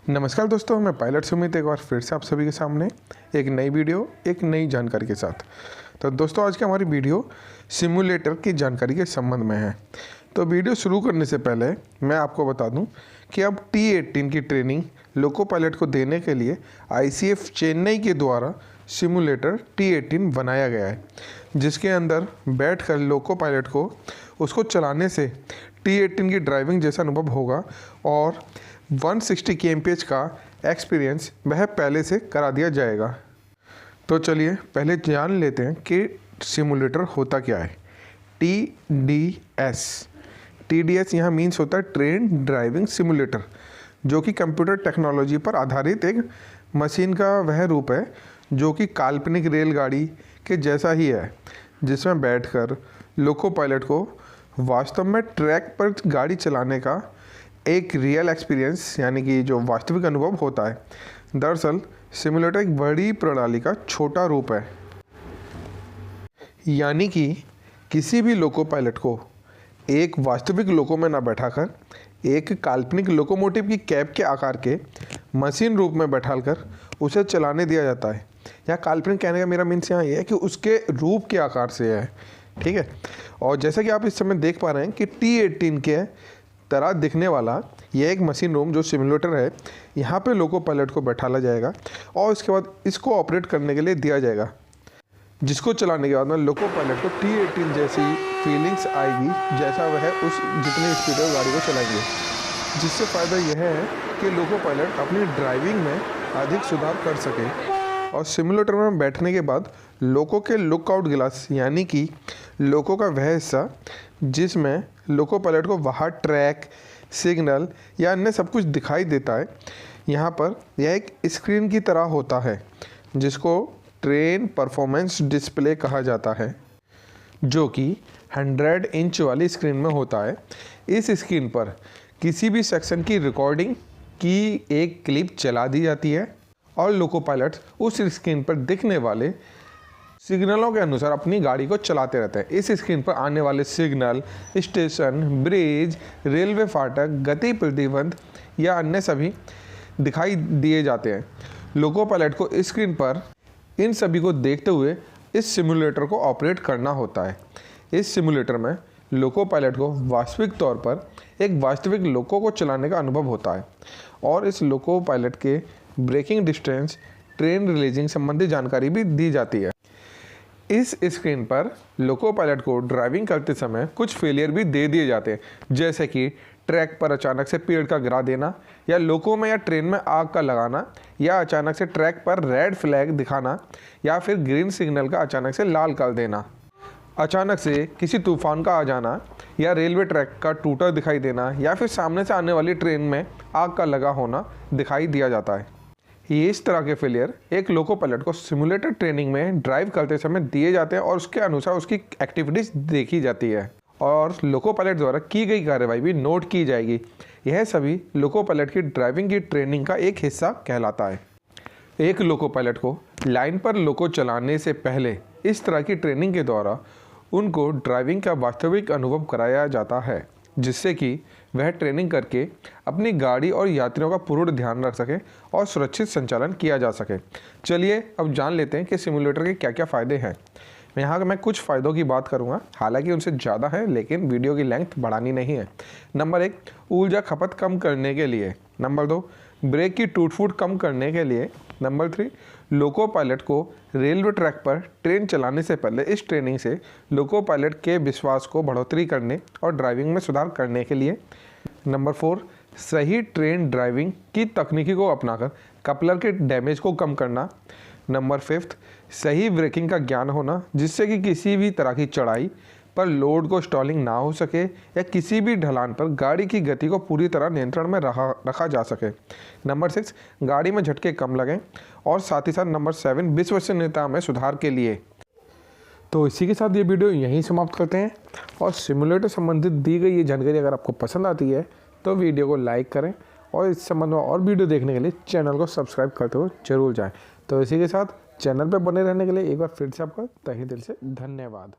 नमस्कार दोस्तों, मैं पायलट सुमित एक बार फिर से आप सभी के सामने एक नई वीडियो एक नई जानकारी के साथ। तो दोस्तों, आज की हमारी वीडियो सिमुलेटर की जानकारी के संबंध में है। तो वीडियो शुरू करने से पहले मैं आपको बता दूं कि अब T18 की ट्रेनिंग लोको पायलट को देने के लिए ICF चेन्नई के द्वारा सिमुलेटर T18 बनाया गया है, जिसके अंदर बैठकर लोको पायलट को उसको चलाने से T18 की ड्राइविंग जैसा अनुभव होगा और 160 kmph का एक्सपीरियंस वह पहले से करा दिया जाएगा। तो चलिए पहले जान लेते हैं कि सिमुलेटर होता क्या है। TDS यहाँ मीन्स होता है ट्रेन ड्राइविंग सिमुलेटर, जो कि कंप्यूटर टेक्नोलॉजी पर आधारित एक मशीन का वह रूप है जो कि काल्पनिक रेलगाड़ी के जैसा ही है, जिसमें बैठकर लोको पायलट को वास्तव में ट्रैक पर गाड़ी चलाने का एक रियल एक्सपीरियंस यानी कि जो वास्तविक अनुभव होता है। दरअसल सिमुलेटर एक बड़ी प्रणाली का छोटा रूप है, यानी कि किसी भी लोको पायलट को एक वास्तविक लोको में न बैठाकर एक काल्पनिक लोकोमोटिव की कैब के आकार के मशीन रूप में बैठाकर उसे चलाने दिया जाता है। या काल्पनिक कहने का मेरा मीन्स यहाँ ये है कि उसके रूप के आकार से है, ठीक है। और जैसा कि आप इस समय देख पा रहे हैं कि T18 के तरह दिखने वाला यह एक मशीन रूम जो सिमुलेटर है, यहाँ पे लोको पायलट को बैठाला जाएगा और इसके बाद इसको ऑपरेट करने के लिए दिया जाएगा, जिसको चलाने के बाद में लोको पायलट को T18 जैसी फीलिंग्स आएगी जैसा वह उस जितनी स्पीड में गाड़ी को चलाएंगे। जिससे फ़ायदा यह है कि लोको पायलट अपनी ड्राइविंग में अधिक सुधार कर सके। और सिमुलेटर में बैठने के बाद लोको के लुकआउट ग्लास यानी कि लोको का वह हिस्सा जिसमें लोको पायलट को बाहर ट्रैक, सिग्नल या अन्य सब कुछ दिखाई देता है, यहाँ पर यह एक स्क्रीन की तरह होता है जिसको ट्रेन परफॉर्मेंस डिस्प्ले कहा जाता है, जो कि 100 इंच वाली स्क्रीन में होता है। इस स्क्रीन पर किसी भी सेक्शन की रिकॉर्डिंग की एक क्लिप चला दी जाती है और लोको पायलट उस स्क्रीन पर दिखने वाले सिग्नलों के अनुसार अपनी गाड़ी को चलाते रहते हैं। इस स्क्रीन पर आने वाले सिग्नल, स्टेशन, ब्रिज, रेलवे फाटक, गति प्रतिबंध या अन्य सभी दिखाई दिए जाते हैं। लोको पायलट को इस स्क्रीन पर इन सभी को देखते हुए इस सिमुलेटर को ऑपरेट करना होता है। इस सिमुलेटर में लोको पायलट को वास्तविक तौर पर एक वास्तविक लोको को चलाने का अनुभव होता है और इस लोको पायलट के ब्रेकिंग डिस्टेंस, ट्रेन रिलीजिंग संबंधी जानकारी भी दी जाती है। इस स्क्रीन पर लोको पायलट को ड्राइविंग करते समय कुछ फेलियर भी दे दिए जाते हैं, जैसे कि ट्रैक पर अचानक से पेड़ का गिरा देना या लोको में या ट्रेन में आग का लगाना या अचानक से ट्रैक पर रेड फ्लैग दिखाना या फिर ग्रीन सिग्नल का अचानक से लाल कर देना, अचानक से किसी तूफान का आ जाना या रेलवे ट्रैक का टूटा दिखाई देना या फिर सामने से आने वाली ट्रेन में आग का लगा होना दिखाई दिया जाता है। ये इस तरह के फेलियर एक लोको पायलट को सिमुलेटर ट्रेनिंग में ड्राइव करते समय दिए जाते हैं और उसके अनुसार उसकी एक्टिविटीज देखी जाती है और लोको पायलट द्वारा की गई कार्रवाई भी नोट की जाएगी। यह सभी लोको पायलट की ड्राइविंग की ट्रेनिंग का एक हिस्सा कहलाता है। एक लोको पायलट को लाइन पर लोको चलाने से पहले इस तरह की ट्रेनिंग के द्वारा उनको ड्राइविंग का वास्तविक अनुभव कराया जाता है, जिससे कि वह ट्रेनिंग करके अपनी गाड़ी और यात्रियों का पूर्ण ध्यान रख सके और सुरक्षित संचालन किया जा सके। चलिए अब जान लेते हैं कि सिमुलेटर के क्या क्या फ़ायदे हैं। मैं कुछ फ़ायदों की बात करूंगा, हालांकि उनसे ज़्यादा है लेकिन वीडियो की लेंथ बढ़ानी नहीं है। नंबर 1, ऊर्जा खपत कम करने के लिए। नंबर 2, ब्रेक की टूट फूट कम करने के लिए। नंबर 3, लोको पायलट को रेलवे ट्रैक पर ट्रेन चलाने से पहले इस ट्रेनिंग से लोको पायलट के विश्वास को बढ़ोतरी करने और ड्राइविंग में सुधार करने के लिए। नंबर 4, सही ट्रेन ड्राइविंग की तकनीकी को अपनाकर कपलर के डैमेज को कम करना। नंबर 5, सही ब्रेकिंग का ज्ञान होना, जिससे कि किसी भी तरह की चढ़ाई पर लोड को स्टॉलिंग ना हो सके या किसी भी ढलान पर गाड़ी की गति को पूरी तरह नियंत्रण में रखा जा सके। नंबर 6, गाड़ी में झटके कम लगें और साथ ही साथ नंबर 7, विश्वसनीयता में सुधार के लिए। तो इसी के साथ ये वीडियो यहीं समाप्त करते हैं और सिमुलेटर संबंधित दी गई ये जानकारी अगर आपको पसंद आती है तो वीडियो को लाइक करें और इस संबंध में और वीडियो देखने के लिए चैनल को सब्सक्राइब करते हुए जरूर जाएँ। तो इसी के साथ चैनल पर बने रहने के लिए एक बार फिर से आपका तहे दिल से धन्यवाद।